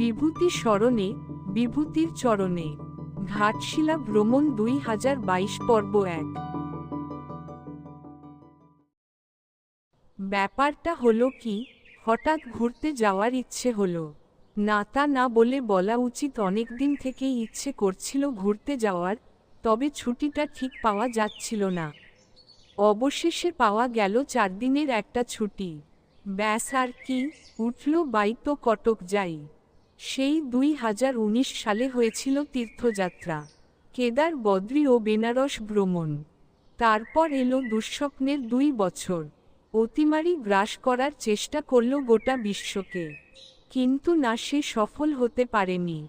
বিভূতি স্মরণে, বিভূতির চরণে। ঘাটশিলা ভ্রমণ 2022 পর্ব 1। ব্যাপারটা হলো কি, হঠাৎ ঘুরতে যাওয়ার ইচ্ছে হলো। না তা না বলে বলা উচিত অনেকদিন থেকেই ইচ্ছে করছিল ঘুরতে যাওয়ার, তবে ছুটিটা ঠিক পাওয়া যাচ্ছিল না। অবশেষে পাওয়া গেল 4 দিনের একটা ছুটি। ব্যাস আর কি, উঠল বাইতো কটক যাই। সেই 2019 সালে হয়েছিল তীর্থযাত্রা, কেদার বদ্রী ও বেনারস ভ্রমণ। তারপর এলো দুঃস্বপ্নের 2 বছর। অতিমারি গ্রাস করার চেষ্টা করল গোটা বিশ্বকে, কিন্তু না, সে সফল হতে পারেনি।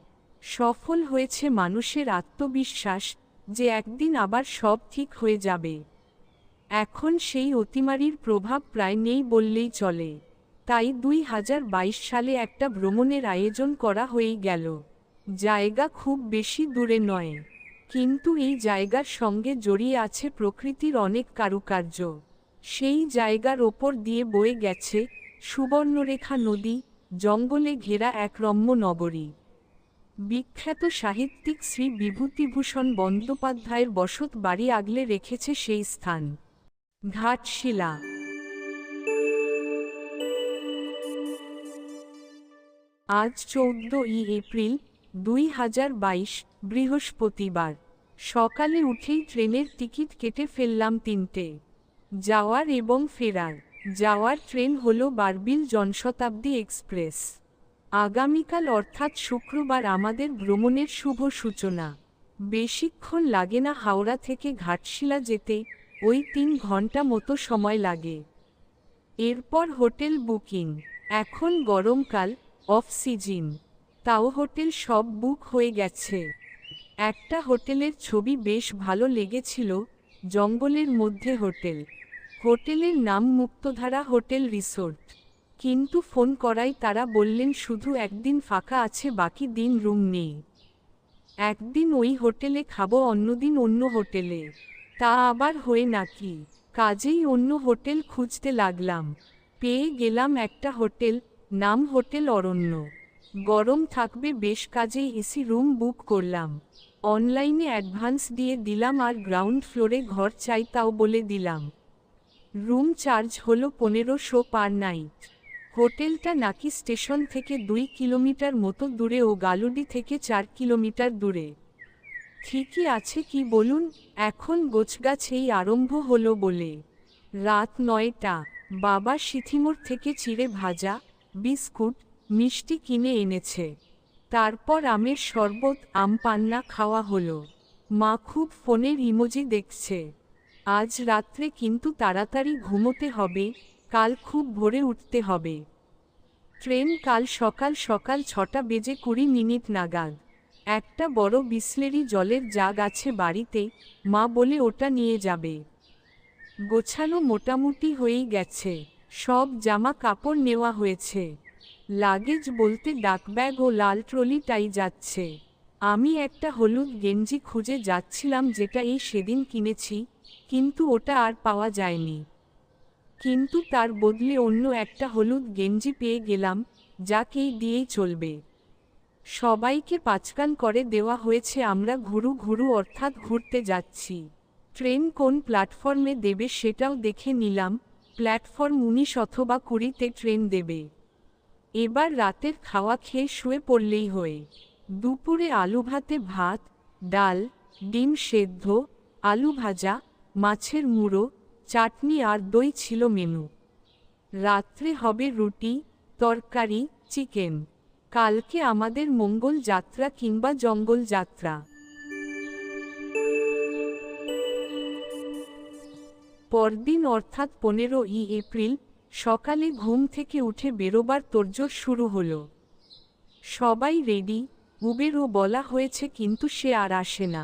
সফল হয়েছে মানুষের আত্মবিশ্বাস যে একদিন আবার সব ঠিক হয়ে যাবে। এখন সেই অতিমারির প্রভাব প্রায় নেই বললেই চলে। তাই 2022 সালে একটা ভ্রমণের আয়োজন করা হয়েই গেল। জায়গা খুব বেশি দূরে নয়, কিন্তু এই জায়গার সঙ্গে জড়িয়ে আছে প্রকৃতির অনেক কারুকার্য। সেই জায়গার ওপর দিয়ে বয়ে গেছে সুবর্ণরেখা নদী, জঙ্গলে ঘেরা এক রম্য নগরী। বিখ্যাত সাহিত্যিক শ্রী বিভূতিভূষণ বন্দ্যোপাধ্যায়ের বসত বাড়ি আগলে রেখেছে সেই স্থান, ঘাটশিলা। আজ 14ই এপ্রিল 2022, বৃহস্পতিবার। সকালে উঠেই ট্রেনের টিকিট কেটে ফেললাম 3টে, যাওয়ার এবং ফেরার। যাওয়ার ট্রেন হলো বারবিল জনশতাব্দী এক্সপ্রেস। আগামীকাল অর্থাৎ শুক্রবার আমাদের ভ্রমণের শুভ সূচনা। বেশিক্ষণ লাগে না হাওড়া থেকে ঘাটশিলা যেতে, ওই 3 ঘন্টা মতো সময় লাগে। এরপর হোটেল বুকিং। এখন গরমকাল, অফ সিজন, তাও হোটেল সব বুক হয়ে গেছে। একটা হোটেলের ছবি বেশ ভালো লেগেছিল, জঙ্গলের মধ্যে হোটেল। হোটেলের নাম মুক্তধারা হোটেল রিসোর্ট, কিন্তু ফোন করায় তারা বললেন শুধু একদিন ফাঁকা আছে, বাকি দিন রুম নেই। একদিন ওই হোটেলে খাবো, অন্যদিন অন্য হোটেলে। তা আবার হয় নাকি? কাজেই অন্য হোটেল খুঁজতে লাগলাম। পেয়ে গেলাম একটা হোটেল, নাম হোটেল অরণ্য। গরম থাকবে বেশ, কাজেই এসি রুম বুক করলাম। অনলাইনে অ্যাডভান্স দিয়ে দিলাম, আর গ্রাউন্ড ফ্লোরে ঘর চাই তাও বলে দিলাম। রুম চার্জ হলো 1500 পার নাইট। হোটেলটা নাকি স্টেশন থেকে 2 কিলোমিটার মতো দূরে ও গালুডি থেকে 4 কিলোমিটার দূরে। ঠিকই আছে কি বলুন, এখন গোছগাছ এই আরম্ভ হলো বলে। রাত 9টা। বাবা সিথিমোড় থেকে চিড়ে ভাজা, বিস্কুট, মিষ্টি কিনে এনেছে। তারপর আমের শরবত, আম পান্না খাওয়া হলো। মা খুব ফোনের ইমোজি দেখছে। আজ রাত্রে কিন্তু তাড়াতাড়ি ঘুমোতে হবে, কাল খুব ভোরে উঠতে হবে। ট্রেন কাল সকাল সকাল 6টা বেজে 20 মিনিট নাগাদ। একটা বড় বিসলেরি জলের জাগ আছে বাড়িতে, মা বলে ওটা নিয়ে যাবে। গোছানো মোটামুটি হয়েই গেছে, সব জামা কাপড় নেওয়া হয়েছে। লাগেজ বলতে ডাকব্যাগ ও লাল ট্রলিটাই যাচ্ছে। আমি একটা হলুদ গেঞ্জি খুঁজে যাচ্ছিলাম, যেটা এই সেদিন কিনেছি, কিন্তু ওটা আর পাওয়া যায়নি। কিন্তু তার বদলে অন্য একটা হলুদ গেঞ্জি পেয়ে গেলাম, যাকেই দিয়েই চলবে। সবাইকে পাঁচকান করে দেওয়া হয়েছে, আমরা ঘুরু অর্থাৎ ঘুরতে যাচ্ছি। ট্রেন কোন প্ল্যাটফর্মে দেবে সেটাও দেখে নিলাম, প্ল্যাটফর্ম 19 অথবা 20তে ট্রেন দেবে। এবার রাতের খাওয়া খেয়ে শুয়ে পড়লেই হয়। দুপুরে আলু ভাতে ভাত, ডাল, ডিম সেদ্ধ, আলু ভাজা, মাছের মুড়ো, চাটনি আর দই ছিল মেনু। রাত্রে হবে রুটি, তরকারি, চিকেন। কালকে আমাদের মঙ্গল যাত্রা কিংবা জঙ্গল যাত্রা। পরদিন অর্থাৎ 15ই এপ্রিল সকালে ঘুম থেকে উঠে বেরোবার তোড়জোড় শুরু হলো। সবাই রেডি, উবেরও বলা হয়েছে, কিন্তু সে আর আসে না।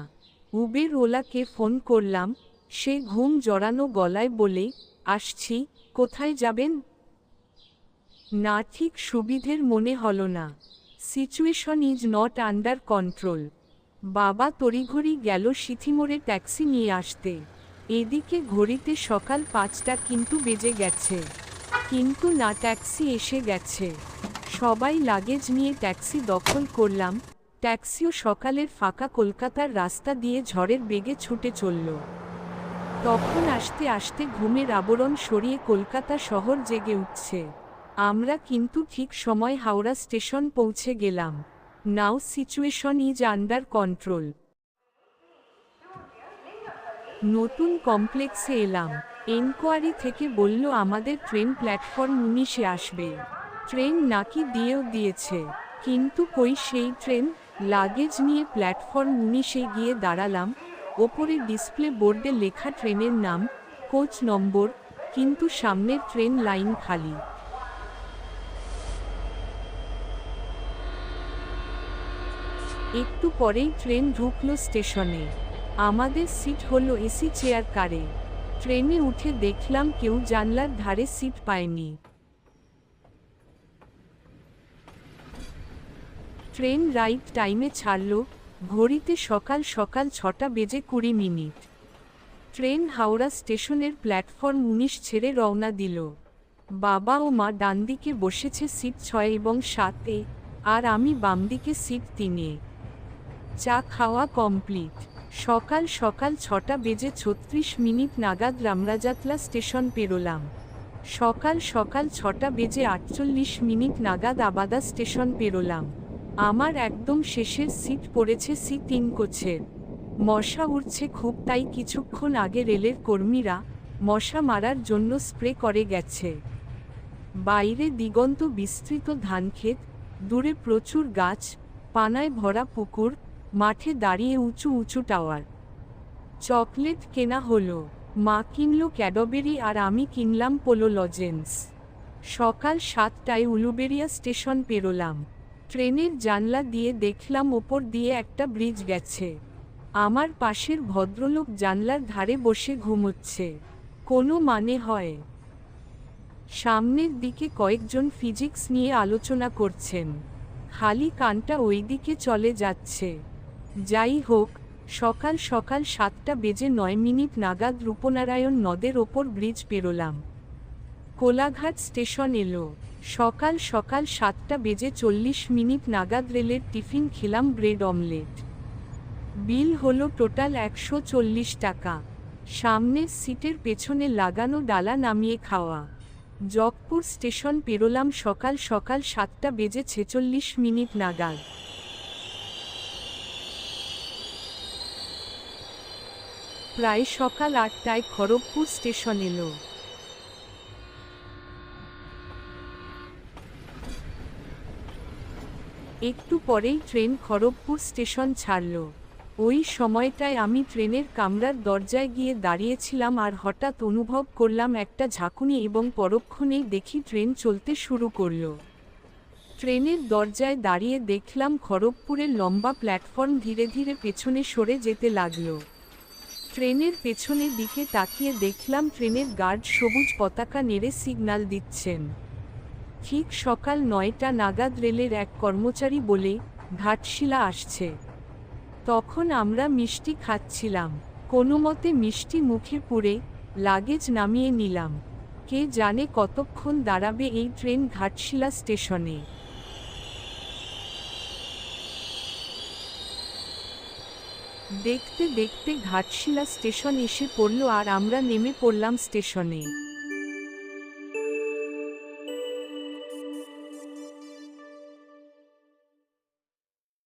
উবের ওলাকে ফোন করলাম, সে ঘুম জড়ানো গলায় বলে, আসছি। কোথায় যাবেন? না, ঠিক সুবিধের মনে হলো না। Situation is not under control. বাবা তড়িঘড়ি গেল সিথিমোড়ে ট্যাক্সি নিয়ে আসতে। এদিকে ঘড়িতে সকাল 5টা কিন্তু বেজে গেছে, কিন্তু না, ট্যাক্সি এসে গেছে। সবাই লাগেজ নিয়ে ট্যাক্সি দখল করলাম। ট্যাক্সিও সকালের ফাঁকা কলকাতার রাস্তা দিয়ে ঝড়ের বেগে ছুটে চলল। তখন আস্তে আস্তে ঘুমের আবরণ সরিয়ে কলকাতা শহর জেগে উঠছে। আমরা কিন্তু ঠিক সময় হাওড়া স্টেশন পৌঁছে গেলাম। নাও সিচুয়েশন ইজ আন্ডার কন্ট্রোল। নতুন কমপ্লেক্সে এলাম। এনকোয়ারি থেকে বলল আমাদের ট্রেন প্ল্যাটফর্ম 19-এ আসবে। ট্রেন নাকি দিয়েও দিয়েছে, কিন্তু কই সেই ট্রেন? লাগেজ নিয়ে প্ল্যাটফর্ম 19-এ গিয়ে দাঁড়ালাম। ওপরে ডিসপ্লে বোর্ডে লেখা ট্রেনের নাম, কোচ নম্বর, কিন্তু সামনের ট্রেন লাইন খালি। একটু পরেই ট্রেন ঢুকলো স্টেশনে। আমাদের সিট হলো এসি চেয়ার কারে। ট্রেনে উঠে দেখলাম কেউ জানলার ধারে সিট পায়নি। ট্রেন রাইট টাইমে ছাড়ল। ঘড়িতে সকাল সকাল 6টা বেজে 20 মিনিট। ট্রেন হাওড়া স্টেশনের প্ল্যাটফর্ম 19 ছেড়ে রওনা দিল। বাবা ও মা ডানদিকে বসেছে সিট 6 এবং 7-এ, আর আমি বামদিকে সিট 3-এ। চা খাওয়া কমপ্লিট। সকাল সকাল 6টা বেজে 36 মিনিট নাগাদ রামরাজাতলা স্টেশন পেরোলাম। সকাল সকাল 6টা বেজে 48 মিনিট নাগাদ আবাদা স্টেশন পেরোলাম। আমার একদম শেষের সিট পড়েছে C3 কোচের। মশা উড়ছে খুব, তাই কিছুক্ষণ আগে রেলের কর্মীরা মশা মারার জন্য স্প্রে করে গেছে। বাইরে দিগন্ত বিস্তৃত ধানক্ষেত, দূরে প্রচুর গাছ, পানায় ভরা পুকুর, মাঠে দাঁড়িয়ে উঁচু উঁচু টাওয়ার। চকলেট কেনা হলো। মা কিনল ক্যাডবেরি আর আমি কিনলাম পোলো লজেন্স। সকাল 7টায় উলুবেড়িয়া স্টেশন পেরোলাম। ট্রেনের জানলা দিয়ে দেখলাম ওপর দিয়ে একটা ব্রিজ গেছে। আমার পাশের ভদ্রলোক জানলার ধারে বসে ঘুমোচ্ছে। কোনো মানে হয়? সামনের দিকে কয়েকজন ফিজিক্স নিয়ে আলোচনা করছেন। খালি কানটা ওইদিকে চলে যাচ্ছে। যাই হোক, সকাল সকাল 7টা বেজে 9 মিনিট নাগাদ রূপনারায়ণ নদের ওপর ব্রিজ পেরোলাম। কোলাঘাট স্টেশন এলো। সকাল সকাল 7টা বেজে 40 মিনিট নাগাদ রেলের টিফিন খেলাম, ব্রেড অমলেট। বিল হলো টোটাল 140 টাকা। সামনের সিটের পেছনে লাগানো ডালা নামিয়ে খাওয়া। জগপুর স্টেশন পেরোলাম সকাল সকাল 7টা বেজে 46 মিনিট নাগাদ। প্রায় সকাল 8টায় খড়গপুর স্টেশন এলো। একটু পরেই ট্রেন খড়গপুর স্টেশন ছাড়ল। ওই সময়টায় আমি ট্রেনের কামরার দরজায় গিয়ে দাঁড়িয়েছিলাম আর হঠাৎ অনুভব করলাম একটা ঝাঁকুনি এবং পরক্ষণেই দেখি ট্রেন চলতে শুরু করল। ট্রেনের দরজায় দাঁড়িয়ে দেখলাম খড়গপুরের লম্বা প্ল্যাটফর্ম ধীরে ধীরে পেছনে সরে যেতে লাগল। ট্রেনের পেছনের দিকে তাকিয়ে দেখলাম ট্রেনের গার্ড সবুজ পতাকা নেড়ে সিগন্যাল দিচ্ছেন। ঠিক সকাল 9টা নাগাদ রেলের এক কর্মচারী বলে, ঘাটশিলা আসছে। তখন আমরা মিষ্টি খাচ্ছিলাম। কোনোমতে মিষ্টি মুখে পুরে লাগেজ নামিয়ে নিলাম। কে জানে কতক্ষণ দাঁড়াবে এই ট্রেন ঘাটশিলা স্টেশনে। দেখতে দেখতে ঘাটশিলা স্টেশন এসে পড়ল আর আমরা নেমে পড়লাম স্টেশনে।